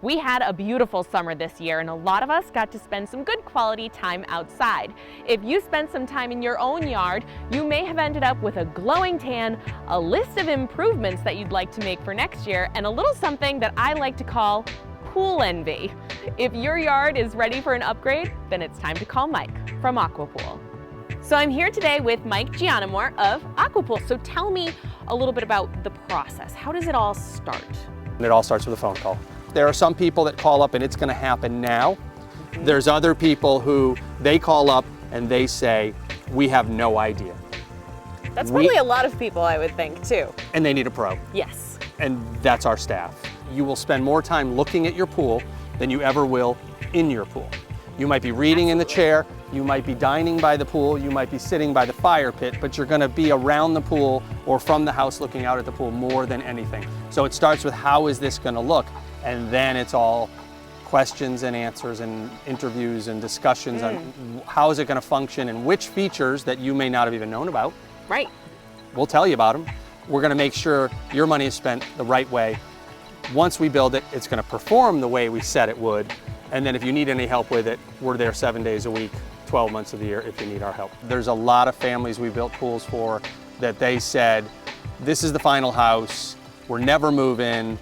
We had a beautiful summer this year, and a lot of us got to spend some good quality time outside. If you spent some time in your own yard, you may have ended up with a glowing tan, a list of improvements that you'd like to make for next year, and a little something that I like to call pool envy. If your yard is ready for an upgrade, then it's time to call Mike from Aqua Pool. So I'm here today with Mike Gianamore of Aqua Pool. So tell me a little bit about the process. How does it all start? It all starts with a phone call. There are some people that call up and it's going to happen now. Mm-hmm. There's other people who they call up and they say, we have no idea. That's probably a lot of people, I would think, too. And they need a pro. Yes. And that's our staff. You will spend more time looking at your pool than you ever will in your pool. You might be reading in the chair, you might be dining by the pool, you might be sitting by the fire pit, but you're going to be around the pool or from the house looking out at the pool more than anything. So it starts with how is this going to look, and then it's all questions and answers and interviews and discussions on how is it going to function and which features that you may not have even known about. Right. We'll tell you about them. We're going to make sure your money is spent the right way. Once we build it, it's going to perform the way we said it would. And then if you need any help with it, we're there 7 days a week, 12 months of the year if you need our help. There's a lot of families we built pools for that they said, this is the final house, we're never moving,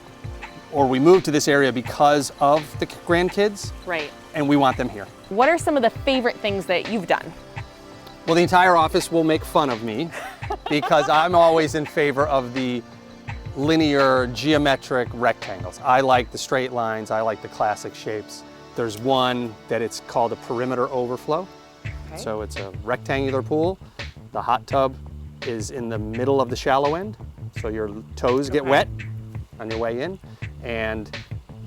or we moved to this area because of the grandkids. Right. And we want them here. What are some of the favorite things that you've done? Well, the entire office will make fun of me because I'm always in favor of the linear geometric rectangles. I like the straight lines, I like the classic shapes. There's one that it's called a perimeter overflow. Okay. So it's a rectangular pool. The hot tub is in the middle of the shallow end. So your toes get wet on your way in. And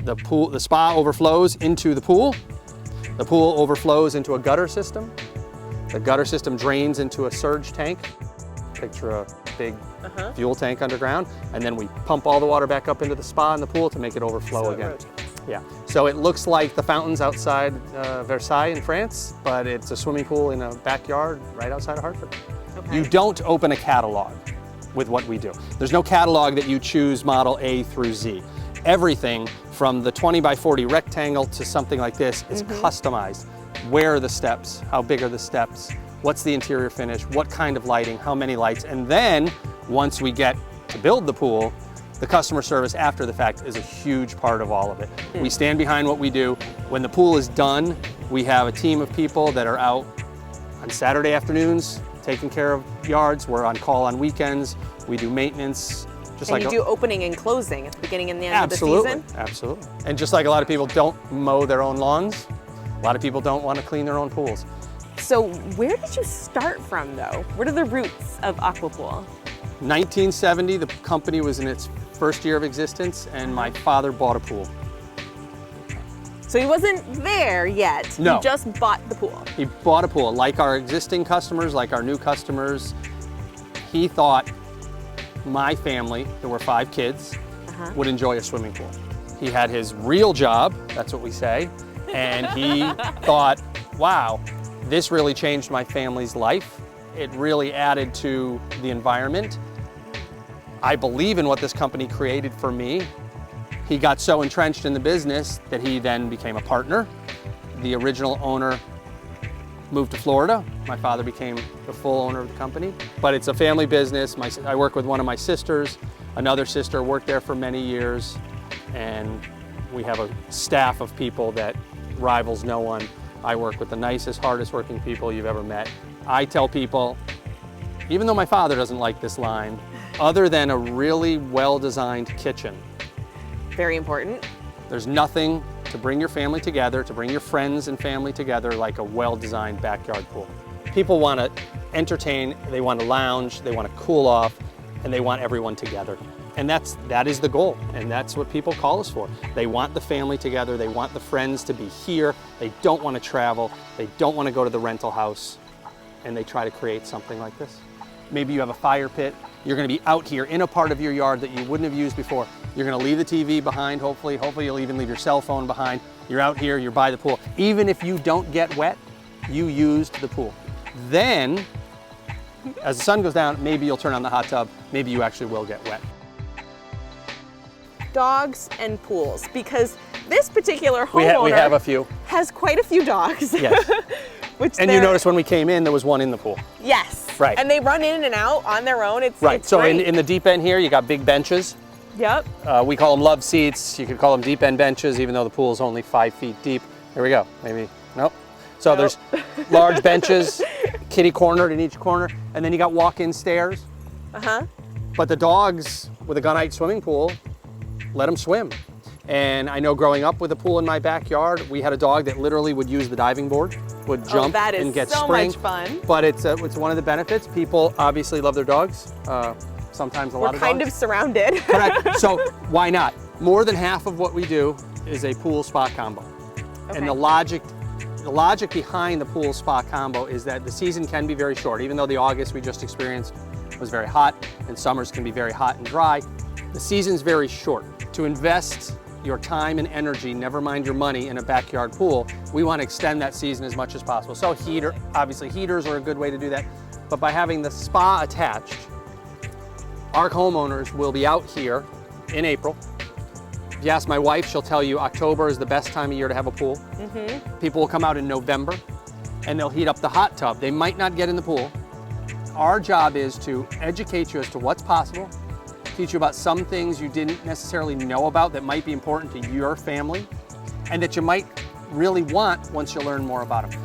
the spa overflows into the pool. The pool overflows into a gutter system. The gutter system drains into a surge tank. Picture a big fuel tank underground. And then we pump all the water back up into the spa and the pool to make it overflow again. Yeah, so it looks like the fountains outside Versailles in France, but it's a swimming pool in a backyard right outside of Hartford. Okay. You don't open a catalog with what we do. There's no catalog that you choose model A through Z. Everything from the 20 by 40 rectangle to something like this is customized. Where are the steps? How big are the steps? What's the interior finish? What kind of lighting? How many lights? And then once we get to build the pool, the customer service after the fact is a huge part of all of it. We stand behind what we do. When the pool is done, we have a team of people that are out on Saturday afternoons taking care of yards. We're on call on weekends. We do maintenance. And you do opening and closing at the beginning and the end of the season? Absolutely. And just like a lot of people don't mow their own lawns, a lot of people don't want to clean their own pools. So where did you start from, though? What are the roots of Aqua Pool? 1970, the company was in its first year of existence, and my father bought a pool. So he wasn't there yet. No. He just bought the pool. He bought a pool. Like our existing customers, like our new customers, he thought my family, there were 5 kids, would enjoy a swimming pool. He had his real job, that's what we say, and he thought, wow, this really changed my family's life. It really added to the environment. I believe in what this company created for me. He got so entrenched in the business that he then became a partner. The original owner moved to Florida. My father became the full owner of the company. But it's a family business. I work with one of my sisters. Another sister worked there for many years. And we have a staff of people that rivals no one. I work with the nicest, hardest working people you've ever met. I tell people, even though my father doesn't like this line, other than a really well-designed kitchen. Very important. There's nothing to bring your family together, to bring your friends and family together like a well-designed backyard pool. People want to entertain, they want to lounge, they want to cool off, and they want everyone together. And that is the goal, and that's what people call us for. They want the family together, they want the friends to be here, they don't want to travel, they don't want to go to the rental house, and they try to create something like this. Maybe you have a fire pit, you're going to be out here in a part of your yard that you wouldn't have used before. You're going to leave the TV behind, hopefully you'll even leave your cell phone behind. You're out here, you're by the pool. Even if you don't get wet, you used the pool. Then, as the sun goes down, maybe you'll turn on the hot tub, maybe you actually will get wet. dogs and pools, because this particular We homeowner have a few. has quite a few dogs. Yes. And you notice when we came in, there was one in the pool. Yes. Right. And they run in and out on their own. It's Right. It's So great. in the deep end here, you got big benches. Yep. We call them love seats. You could call them deep end benches, even though the pool is only 5 feet deep. Here we go. Maybe, nope. So Nope. there's large benches, kitty cornered in each corner, and then you got walk-in stairs. Uh-huh. But the dogs with a gunite swimming pool, let them swim. And I know growing up with a pool in my backyard, we had a dog that literally would use the diving board, would jump that is and get so spring. much fun. But it's one of the benefits. People obviously love their dogs. Sometimes a lot We're of kind dogs. of surrounded. Correct. So why not? More than half of what we do is a pool spa combo. Okay. And the logic behind the pool spa combo is that the season can be very short. Even though the August we just experienced was very hot, and summers can be very hot and dry, the season's very short. To invest your time and energy, never mind your money, in a backyard pool, we want to extend that season as much as possible. So obviously heaters are a good way to do that. But by having the spa attached, our homeowners will be out here in April. If you ask my wife, she'll tell you October is the best time of year to have a pool. Mm-hmm. People will come out in November and they'll heat up the hot tub. They might not get in the pool. Our job is to educate you as to what's possible, teach you about some things you didn't necessarily know about that might be important to your family, and that you might really want once you learn more about them.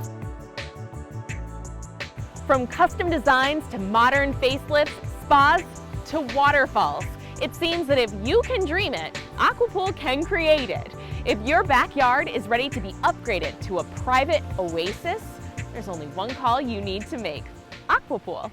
From custom designs to modern facelifts, spas to waterfalls, it seems that if you can dream it, Aqua Pool can create it. If your backyard is ready to be upgraded to a private oasis, there's only one call you need to make: Aqua Pool.